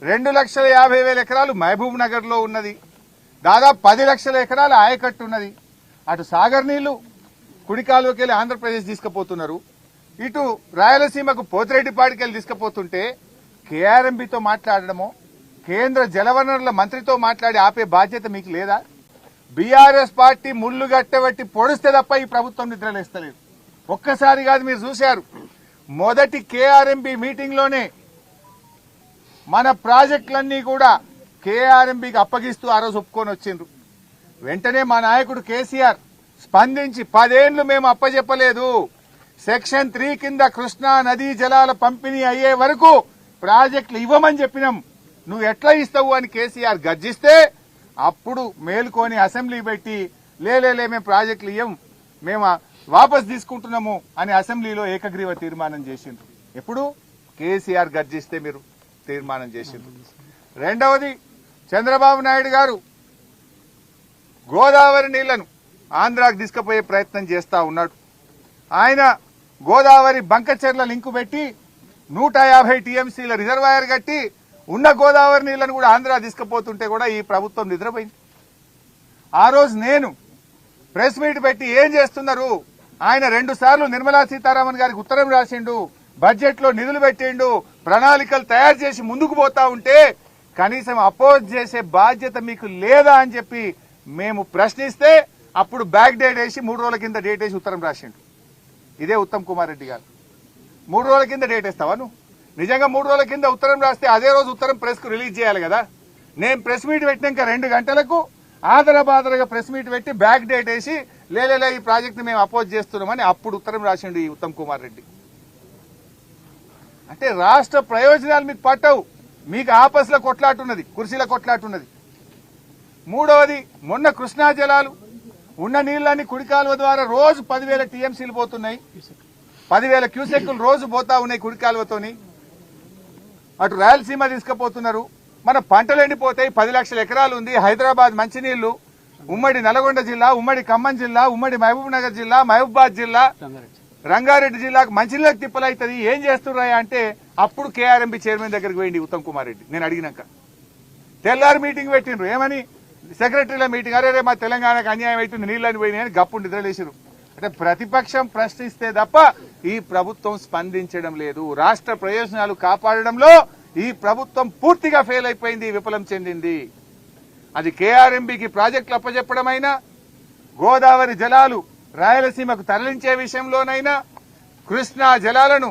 2,50,000 ఎకరాలు మహబూబ్ నగర్ లో ఉన్నది. దాదాపు 10 లక్షల ఎకరాల ఆయకట్టు ఉన్నది. అటు సాగర్ నీళ్లు కుడికాలువకి వెళ్ళి ఆంధ్రప్రదేశ్ తీసుకుపోతున్నారు. ఇటు రాయలసీమకు పోతిరెడ్డిపాడికి వెళ్ళి తీసుకుపోతుంటే కేఆర్ఎంబీతో మాట్లాడడమో కేంద్ర జలవనరుల మంత్రితో మాట్లాడి ఆపే బాధ్యత మీకు లేదా? బీఆర్ఎస్ పార్టీ ముళ్లు గట్టబట్టి పొడిస్తే తప్ప ఈ ప్రభుత్వం నిద్రలేస్తలేదు. ఒక్కసారి కాదు, మీరు చూశారు. మొదటి కేఆర్ఎంబీ మీటింగ్ లోనే మన ప్రాజెక్టులన్నీ కూడా కేఆర్ఎంబీకి అప్పగిస్తూ ఆ రోజు ఒప్పుకొని వచ్చిండ్రు. వెంటనే మా నాయకుడు కేసీఆర్ స్పందించి 10 ఏళ్లు మేము అప్పజెప్పలేదు, సెక్షన్ 3 కింద కృష్ణా నదీ జలాల పంపిణీ అయ్యే వరకు ప్రాజెక్టులు ఇవ్వమని చెప్పినాం, నువ్వు ఎట్లా ఇస్తావు అని కేసీఆర్ గర్జిస్తే అప్పుడు మేల్కొని అసెంబ్లీ పెట్టి లేలే మేము ప్రాజెక్టులు ఇవ్వం, మేము వాపస్ తీసుకుంటున్నాము అని అసెంబ్లీలో ఏకగ్రీవ తీర్మానం చేసిండ్రు. ఎప్పుడు కేసీఆర్ గర్జిస్తే మీరు తీర్మానం చేసిండ్రు. రెండవది, చంద్రబాబు నాయుడు గారు గోదావరి నీళ్లను ఆంధ్రాకు తీసుకుపోయే ప్రయత్నం చేస్తా ఉన్నాడు. ఆయన గోదావరి బంకచెర్ల లింకు పెట్టి 150 టీఎంసీల రిజర్వాయర్ కట్టి ఉన్న గోదావరి నీళ్లను కూడా ఆంధ్రా తీసుకుపోతుంటే కూడా ఈ ప్రభుత్వం నిద్రపోయింది. ఆ రోజు నేను ప్రెస్ మీట్ పెట్టి ఏం చేస్తున్నారు, ఆయన 2 సార్లు నిర్మలా సీతారామన్ గారికి ఉత్తరం రాసిండు, బడ్జెట్ లో నిధులు పెట్టిండు, ప్రణాళికలు తయారు చేసి ముందుకు పోతా ఉంటే కనీసం అపోజ్ చేసే బాధ్యత మీకు లేదా అని చెప్పి మేము ప్రశ్నిస్తే అప్పుడు బ్యాక్ డేట్ వేసి 3 రోజుల కింద డేట్ వేసి ఉత్తరం రాసిండు. ఇదే ఉత్తమ్ కుమార్ రెడ్డి గారు. 3 రోజుల కింద డేట్ వేస్తావా నువ్వు? నిజంగా 3 రోజుల కింద ఉత్తరం రాస్తే అదే రోజు ఉత్తరం ప్రెస్ కు రిలీజ్ చేయాలి కదా. నేను ప్రెస్ మీట్ పెట్టినాక 2 గంటలకు ఆదరబాదరగా ప్రెస్ మీట్ పెట్టి బ్యాక్ డేట్ వేసి లేలే ఈ ప్రాజెక్ట్ ని మేము అపోజ్ చేస్తున్నామని అప్పుడు ఉత్తరం రాసిండు ఈ ఉత్తమ్ కుమార్ రెడ్డి. అంటే రాష్ట్ర ప్రయోజనాలు మీకు పట్టవు, మీకు ఆపస్ల కొట్లాటున్నది, కుర్చీల కొట్లాటున్నది. మూడవది, మొన్న కృష్ణా జలాలు ఉన్న నీళ్లన్నీ కుడికాలువ ద్వారా రోజు 10,000 టీఎంసీలు పోతున్నాయి, 10,000 క్యూసెక్కులు రోజు పోతా ఉన్నాయి కుడికాలువతోని. అటు రాయలసీమ తీసుకుపోతున్నారు, మన పంటలు ఎండిపోతాయి. 10 లక్షల ఎకరాలు ఉంది. హైదరాబాద్ మంచినీళ్లు, ఉమ్మడి నల్గొండ జిల్లా, ఉమ్మడి ఖమ్మం జిల్లా, ఉమ్మడి మహబూబ్ నగర్ జిల్లా, మహబూబాద్ జిల్లా, రంగారెడ్డి జిల్లాకు మంచినీళ్ళకి తిప్పలవుతుంది. ఏం చేస్తున్నాయా అంటే అప్పుడు కేఆర్ఎంబీ చైర్మన్ దగ్గరికి పోయింది ఉత్తమ్ కుమార్ రెడ్డి. నేను అడిగినాక తెల్లారి మీటింగ్ పెట్టిండ్రు. ఏమని? సెక్రటరీల మీటింగ్. అరే మా తెలంగాణకు అన్యాయం అవుతుంది, నీళ్ళని పోయినాయని గప్పుడు నిద్రలేసారు. అంటే ప్రతిపక్షం ప్రశ్నిస్తే తప్ప ఈ ప్రభుత్వం స్పందించడం లేదు. రాష్ట్ర ప్రయోజనాలు కాపాడడంలో ఈ ప్రభుత్వం పూర్తిగా ఫెయిల్ అయిపోయింది, విఫలం చెందింది. అది కేఆర్ఎంబీకి ప్రాజెక్టులు అప్పచెప్పడమైనా, గోదావరి జలాలు రాయలసీమకు తరలించే విషయంలోనైనా, కృష్ణా జలాలను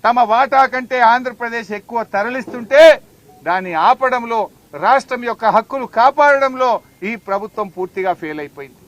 తమ వాటా కంటే ఆంధ్రప్రదేశ్ ఎక్కువ తరలిస్తుంటే దాన్ని ఆపడంలో, రాష్ట్రం యొక్క హక్కులు కాపాడడంలో ఈ ప్రభుత్వం పూర్తిగా ఫెయిల్ అయిపోయింది.